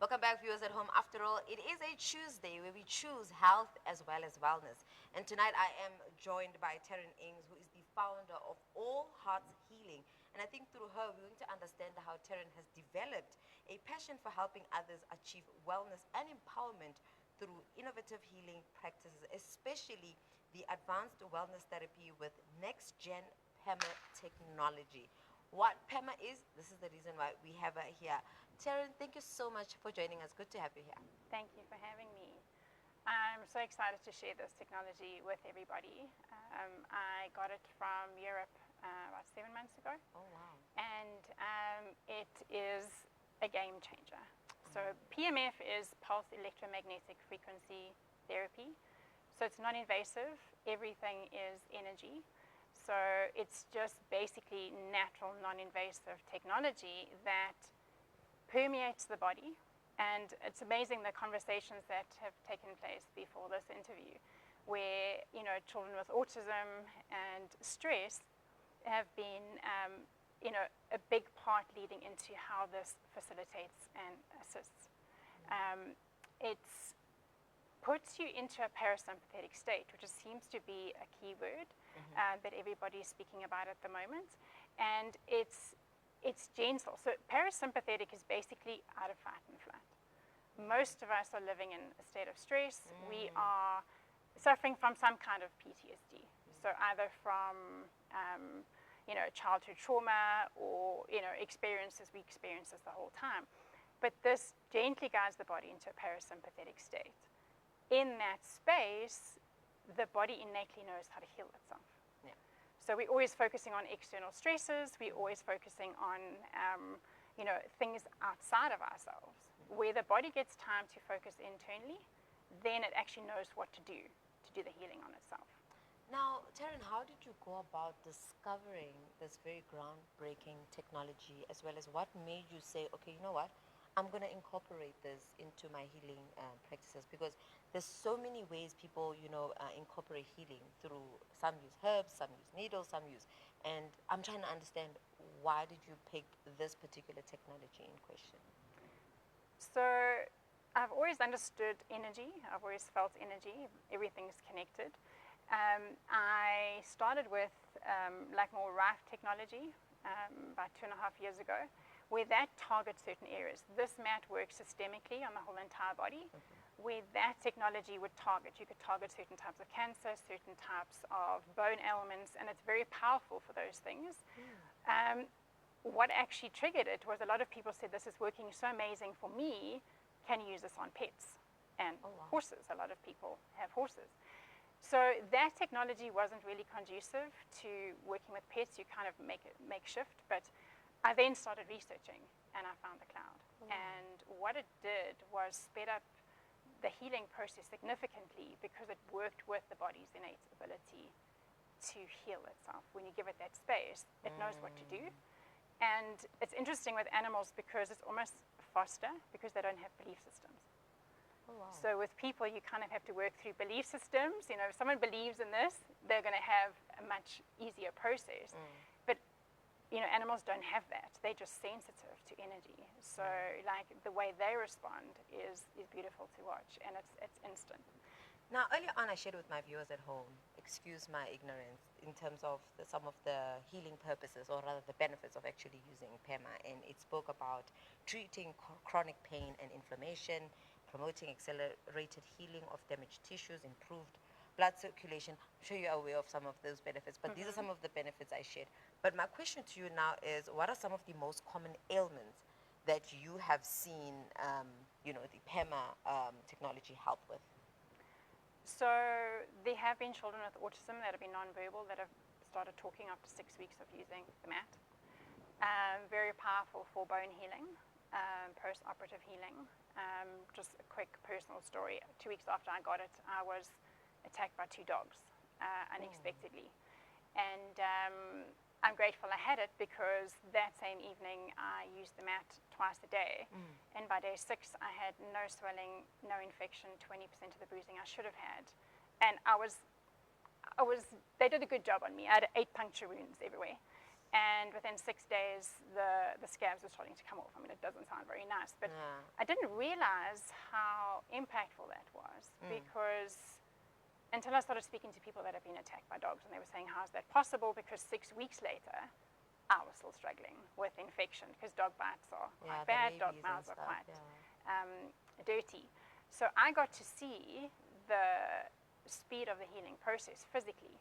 Welcome back, viewers at home. After all, it is a Tuesday where we choose health as well as wellness. And tonight I am joined by Tarryn Inggs, who is the founder of All Hearts Healing. And I think through her, we're going to understand how Tarryn has developed a passion for helping others achieve wellness and empowerment through innovative healing practices, especially the advanced wellness therapy with next-gen PEMA technology. What PEMA is, this is the reason why we have her here. Tarryn, thank you so much for joining us. Good to have you here. Thank you for having me. I'm so excited to share this technology with everybody. I got it from Europe about 7 months ago. Oh, wow. And it is a game changer. So PEMF is pulse electromagnetic frequency therapy. So it's non-invasive. Everything is energy. So it's just basically natural, non-invasive technology that permeates the body. And it's amazing the conversations that have taken place before this interview, where children with autism and stress have been a big part leading into how this facilitates and assists. It puts you into a parasympathetic state, which seems to be a key word that everybody is speaking about at the moment. And it's gentle. So parasympathetic is basically out of fight and flight. Most of us are living in a state of stress. We are suffering from some kind of PTSD. So either from childhood trauma or experiences we experience the whole time. But this gently guides the body into a parasympathetic state. In that space, the body innately knows how to heal itself. Yeah. So we're always focusing on external stresses. We're always focusing on things outside of ourselves. Where the body gets time to focus internally, then it actually knows what to do the healing on itself. Now, Tarryn, how did you go about discovering this very groundbreaking technology, as well as what made you say, okay, you know what, I'm going to incorporate this into my healing practices? Because there's so many ways people, incorporate healing through, some use herbs, some use needles, some use, and I'm trying to understand, why did you pick this particular technology in question? So I've always understood energy. I've always felt energy. Everything's connected. I started with more rife technology about 2.5 years ago, where that targets certain areas. This mat works systemically on the whole entire body, where that technology would target. You could target certain types of cancer, certain types of bone ailments, and it's very powerful for those things. What actually triggered it was a lot of people said, this is working so amazing for me, can you use this on pets and horses? A lot of people have horses. So that technology wasn't really conducive to working with pets. You kind of make it makeshift, but I then started researching and I found the cloud. And what it did was sped up the healing process significantly because it worked with the body's innate ability to heal itself. When you give it that space, it knows what to do. And it's interesting with animals because it's almost faster because they don't have belief systems. So with people, you kind of have to work through belief systems. If someone believes in this, they're going to have a much easier process. But animals don't have that. They're just sensitive to energy. So the way they respond is beautiful to watch, and it's instant. Now, earlier on, I shared with my viewers at home, excuse my ignorance, in terms of some of the healing purposes, or rather the benefits of actually using PEMA. And it spoke about treating chronic pain and inflammation, promoting accelerated healing of damaged tissues, improved blood circulation. I'm sure you're aware of some of those benefits, but these are some of the benefits I shared. But my question to you now is, what are some of the most common ailments that you have seen, the PEMA technology help with? So there have been children with autism that have been nonverbal that have started talking after 6 weeks of using the mat. Very powerful for bone healing, post-operative healing. Just a quick personal story. 2 weeks after I got it, I was attacked by 2 dogs unexpectedly. And I'm grateful I had it because that same evening I used the mat twice a day. And by day 6 I had no swelling, no infection, 20% of the bruising I should have had. And they did a good job on me. I had 8 puncture wounds everywhere. And within 6 days, the scabs were starting to come off. I mean, it doesn't sound very nice, but I didn't realize how impactful that was because until I started speaking to people that have been attacked by dogs, and they were saying, how's that possible? Because 6 weeks later, I was still struggling with infection because dog bites are quite bad, dog mouths are quite dirty. So I got to see the speed of the healing process physically.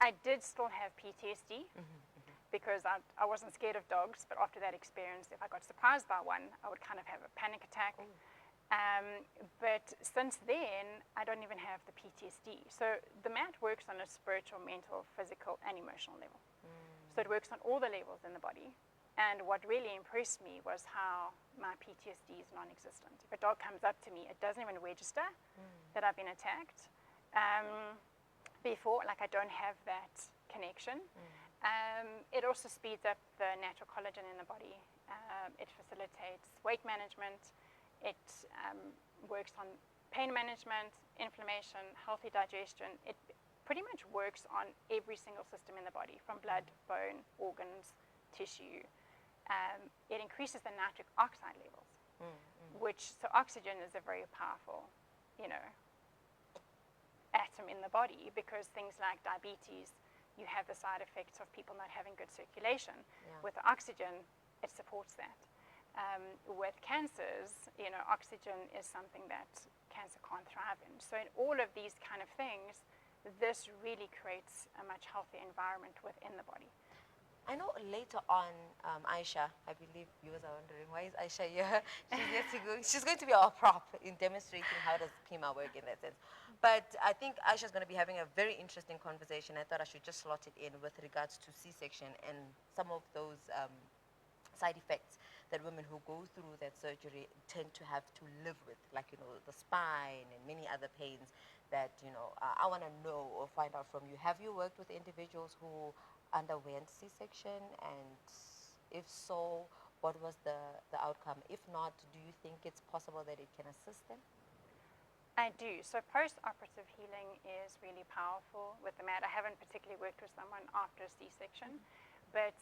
I did still have PTSD because I wasn't scared of dogs, but after that experience, if I got surprised by one, I would kind of have a panic attack. But since then, I don't even have the PTSD. So the mat works on a spiritual, mental, physical, and emotional level. So it works on all the levels in the body. And what really impressed me was how my PTSD is non-existent. If a dog comes up to me, it doesn't even register that I've been attacked. Before, like I don't have that connection. It also speeds up the natural collagen in the body. It facilitates weight management. It works on pain management, inflammation, healthy digestion. It pretty much works on every single system in the body, from blood, bone, organs, tissue. It increases the nitric oxide levels, so oxygen is a very powerful, atom in the body, because things like diabetes, you have the side effects of people not having good circulation. With the oxygen, it supports that. With cancers, oxygen is something that cancer can't thrive in. So in all of these kind of things, this really creates a much healthier environment within the body. I know later on, Aisha, I believe viewers are wondering, why is Aisha here? She's going to be our prop in demonstrating how does PEMA work in that sense. But I think Aisha's going to be having a very interesting conversation. I thought I should just slot it in with regards to C-section and some of those side effects that women who go through that surgery tend to have to live with, like, the spine and many other pains that, I want to know or find out from you. Have you worked with individuals who underwent C-section, and if so, what was the outcome? If not, do you think it's possible that it can assist them? I do. So post-operative healing is really powerful with the mat. I haven't particularly worked with someone after a C-section, but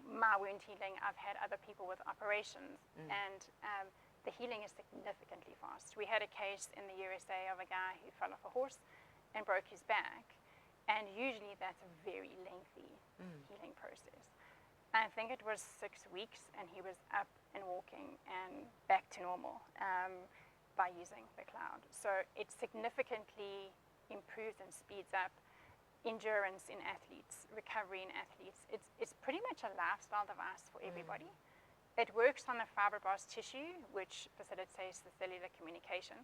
my wound healing, I've had other people with operations, and the healing is significantly fast. We had a case in the USA of a guy who fell off a horse and broke his back. And usually that's a very lengthy healing process. I think it was 6 weeks, and he was up and walking and back to normal by using the cloud. So it significantly improves and speeds up endurance in athletes, recovery in athletes. It's pretty much a lifestyle device for everybody. It works on the fibroblast tissue, which facilitates the cellular communication.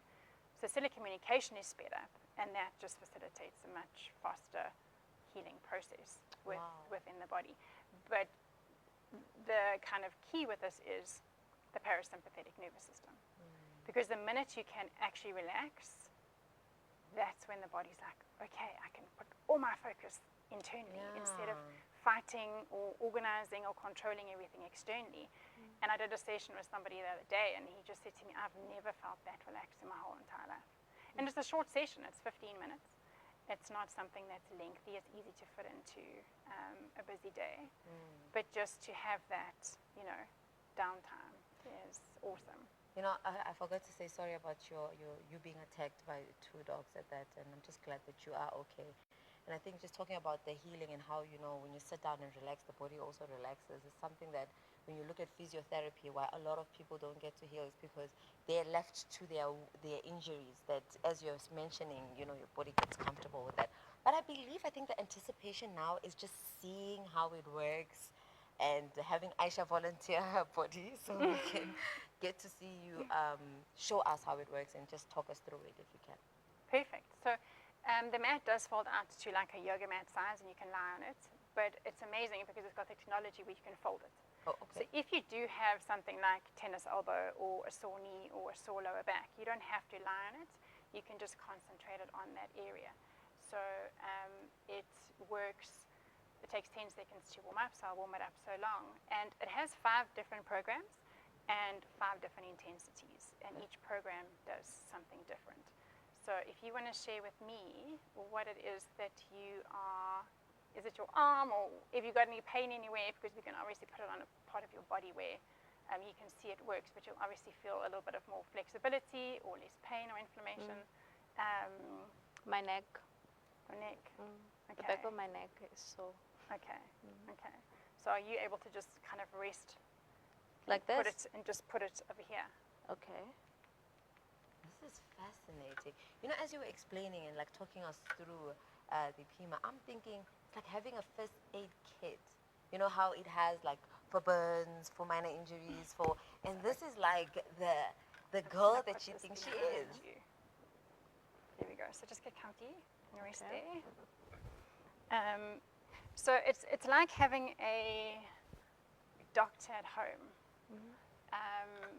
So cellular communication is sped up, and that just facilitates a much faster healing process within the body. But the kind of key with this is the parasympathetic nervous system. Because the minute you can actually relax, that's when the body's like, okay, I can put all my focus internally instead of fighting or organizing or controlling everything externally. And I did a session with somebody the other day, and he just said to me, I've never felt that relaxed in my whole entire life. And it's a short session, it's 15 minutes. It's not something that's lengthy, it's easy to fit into a busy day. But just to have that, downtime is awesome. I forgot to say sorry about you being attacked by 2 dogs at that, and I'm just glad that you are okay. And I think just talking about the healing and how, when you sit down and relax, the body also relaxes, is something that when you look at physiotherapy, why a lot of people don't get to heal is because they're left to their injuries, that as you're mentioning, your body gets comfortable with that. But I think the anticipation now is just seeing how it works and having Aisha volunteer her body so we can get to see you show us how it works and just talk us through it if you can. Perfect. So the mat does fold out to like a yoga mat size, and you can lie on it, but it's amazing because it's got the technology where you can fold it. Oh, okay. So if you do have something like tennis elbow or a sore knee or a sore lower back, you don't have to lie on it. You can just concentrate it on that area. So it works. It takes 10 seconds to warm up, so I'll warm it up so long. And it has 5 different programs and 5 different intensities, and each program does something different. So if you want to share with me what it is that you are is it your arm, or if you've got any pain anywhere, because we can obviously put it on a part of your body where you can see it works, but you'll obviously feel a little bit of more flexibility or less pain or inflammation. My neck. Your neck. The back of my neck is sore. Okay. Okay. So are you able to just kind of rest Like put this? it and just put it over here? Okay. This is fascinating. You know, as you were explaining and like talking us through the PEMA, I'm thinking it's like having a first aid kit. You know how it has like for burns, for minor injuries, and this is like the girl that she thinks she is. There we go. So just get comfy and rest Okay. there. So it's like having a doctor at home.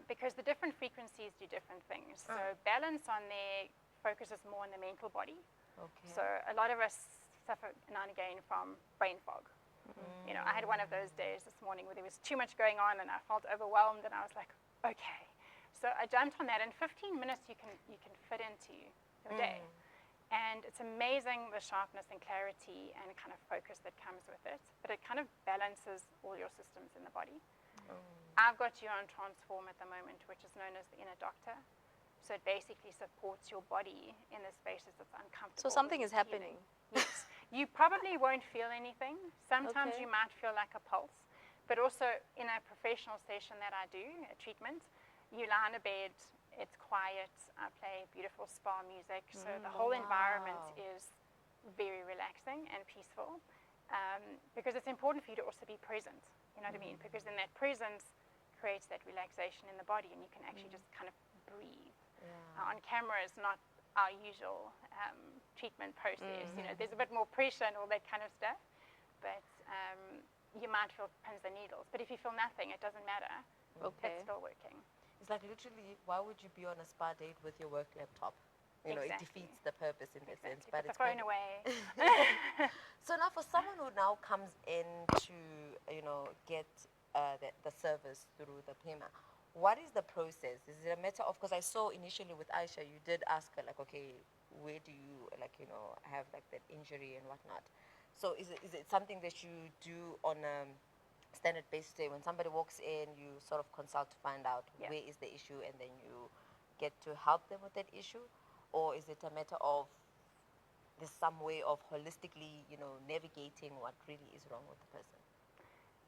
Because the different frequencies do different things. So balance on there focuses more on the mental body. Okay. So a lot of us suffer now and again from brain fog. You know, I had one of those days this morning where there was too much going on and I felt overwhelmed, and I was like, okay. So I jumped on that. In 15 minutes you can fit into your day. And it's amazing the sharpness and clarity and kind of focus that comes with it. But it kind of balances all your systems in the body. I've got you on Transform at the moment, which is known as the Inner Doctor. So it basically supports your body in the spaces that's uncomfortable. So something is healing. happening. Yes. You probably won't feel anything. Sometimes Okay. you might feel like a pulse. But also in a professional session that I do, a treatment, you lie on a bed, it's quiet, I play beautiful spa music. So the whole environment is very relaxing and peaceful. Because it's important for you to also be present. You know what I mean? Because then that presence creates that relaxation in the body, and you can actually just kind of breathe. On camera is not our usual treatment process. You know, there's a bit more pressure and all that kind of stuff, but you might feel pins and needles. But if you feel nothing, it doesn't matter. Okay. It's still working. It's like literally, why would you be on a spa date with your work laptop? You know, it Exactly. defeats the purpose in that sense. But Put the it's phone kind of- away. So now for someone who now comes in to, you know, get the service through the PEMA, what is the process? Is it a matter of, because I saw initially with Aisha, you did ask her like, okay, where do you like, you know, have like that injury and whatnot? So is it something that you do on a standard basis? Say when somebody walks in, you sort of consult to find out Yeah. where is the issue, and then you get to help them with that issue? Or is it a matter of there's some way of holistically, you know, navigating what really is wrong with the person?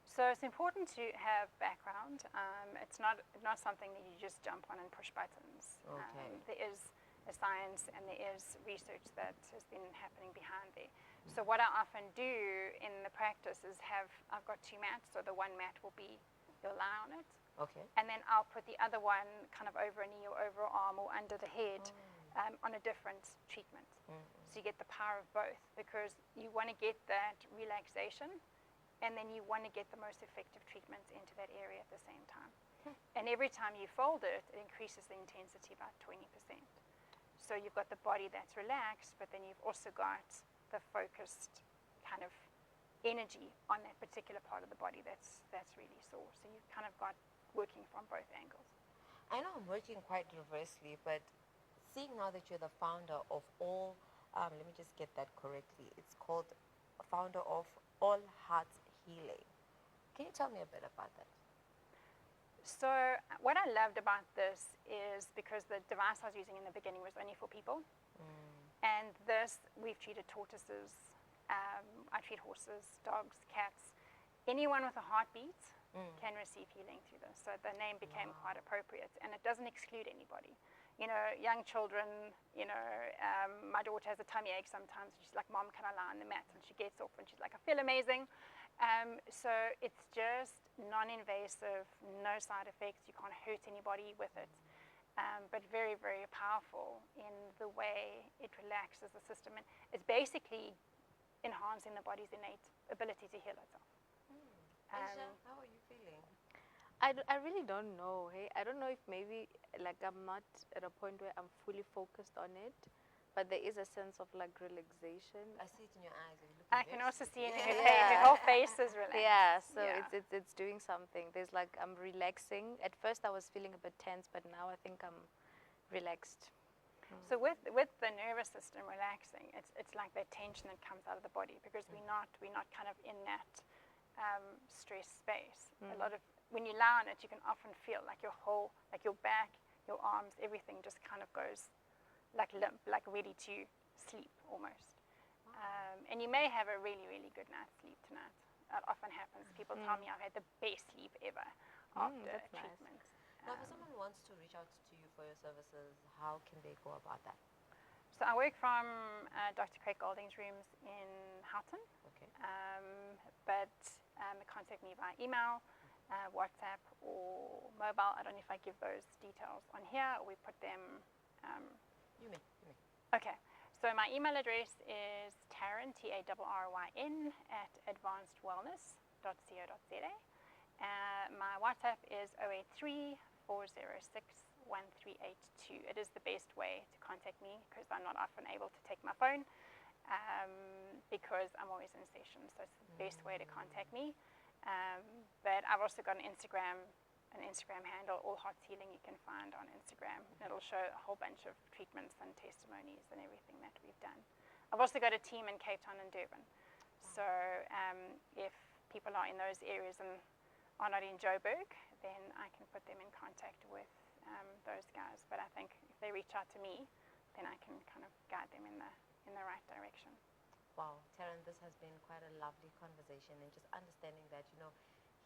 So it's important to have background. It's not something that you just jump on and push buttons. Okay. There is a science and there is research that has been happening behind there. So what I often do in the practice is I've got two mats. So the one mat will be, you'll lie on it, Okay. and then I'll put the other one kind of over a knee or over an arm or under the head on a different treatment. So you get the power of both, because you want to get that relaxation, and then you want to get the most effective treatment into that area at the same time. And every time you fold it, it increases the intensity by 20%. So you've got the body that's relaxed, but then you've also got the focused kind of energy on that particular part of the body that's really sore. So you've kind of got working from both angles. I know I'm working quite reversely, but seeing now that you're the founder of all, let me just get that correctly. It's called founder of All Hearts Healing. Can you tell me a bit about that? So what I loved about this is because the device I was using in the beginning was only for people. And this, we've treated tortoises, I treat horses, dogs, cats. Anyone with a heartbeat can receive healing through this. So the name became quite appropriate, and it doesn't exclude anybody. You know, young children, you know, my daughter has a tummy ache sometimes. She's like, Mom, can I lie on the mat? And she gets off and she's like, I feel amazing. So it's just non-invasive, no side effects. You can't hurt anybody with it. But very, very powerful in the way it relaxes the system. And it's basically enhancing the body's innate ability to heal itself. Aisha, how are you feeling? I really don't know. Hey, I don't know if maybe like I'm not at a point where I'm fully focused on it, but there is a sense of like relaxation. I see it in your eyes. You're looking I can very also see it in her sleepy. face. Her whole face is relaxed. Yeah, so Yeah. it's doing something. There's like I'm relaxing. At first I was feeling a bit tense, but now I think I'm relaxed. So with the nervous system relaxing, it's like that tension that comes out of the body because we're not kind of in that stress space. A lot of when you lie on it, you can often feel like your whole, like your back, your arms, everything just kind of goes like limp, like ready to sleep almost. And you may have a really, really good night's sleep tonight. That often happens. People tell me I've had the best sleep ever after that's nice. treatment. Now, if someone wants to reach out to you for your services, how can they go about that? So I work from Dr. Craig Golding's rooms in Houghton, Okay. but contact me via email, WhatsApp, or mobile. I don't know if I give those details on here, or we put them. You may. Okay. So my email address is Tarryn, Tarryn, at advancedwellness.co.za. My WhatsApp is 083 406 1382. It is the best way to contact me because I'm not often able to take my phone because I'm always in session. So it's the best way to contact me. But I've also got an Instagram handle, All Hearts Healing, you can find on Instagram. It'll show a whole bunch of treatments and testimonies and everything that we've done. I've also got a team in Cape Town and Durban. So if people are in those areas and are not in Joburg, then I can put them in contact with those guys. But I think if they reach out to me, then I can kind of guide them in the right direction. Wow, Tarryn, this has been quite a lovely conversation, and just understanding that,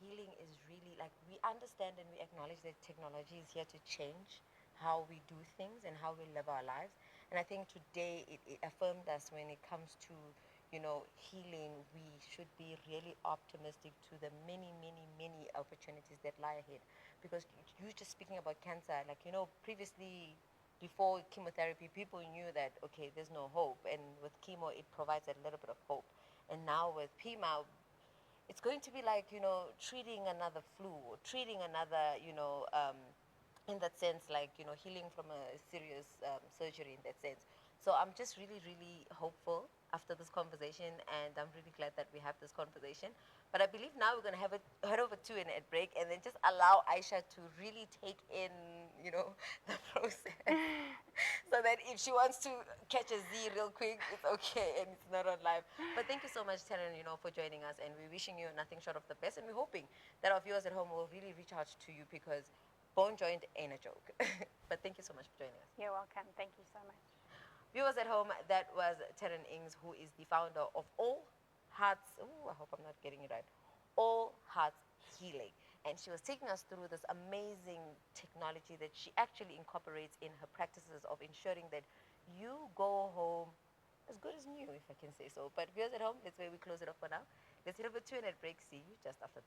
healing is really, like, we understand and we acknowledge that technology is here to change how we do things and how we live our lives. And I think today it affirmed us when it comes to, healing. We should be really optimistic to the many, many, many opportunities that lie ahead. Because you just speaking about cancer, like, previously, before chemotherapy, people knew that, okay, there's no hope. And with chemo, it provides a little bit of hope. And now with PEMA, it's going to be like, treating another flu or treating another, in that sense, like, healing from a serious surgery in that sense. So I'm just really, really hopeful after this conversation, and I'm really glad that we have this conversation. But I believe now we're going to head over to an ad break and then just allow Aisha to really take in, the process. So that if she wants to catch a Z real quick, it's okay and it's not on live. But thank you so much, Tarryn, for joining us, and we're wishing you nothing short of the best, and we're hoping that our viewers at home will really reach out to you because bone joint ain't a joke. But thank you so much for joining us. You're welcome. Thank you so much. Viewers at home, that was Tarryn Inggs, who is the founder of All Hearts, I hope I'm not getting it right, All Hearts Healing. And she was taking us through this amazing technology that she actually incorporates in her practices of ensuring that you go home as good as new, if I can say so. But viewers at home, that's where we close it off for now. Let's head over to an ad break. See you just after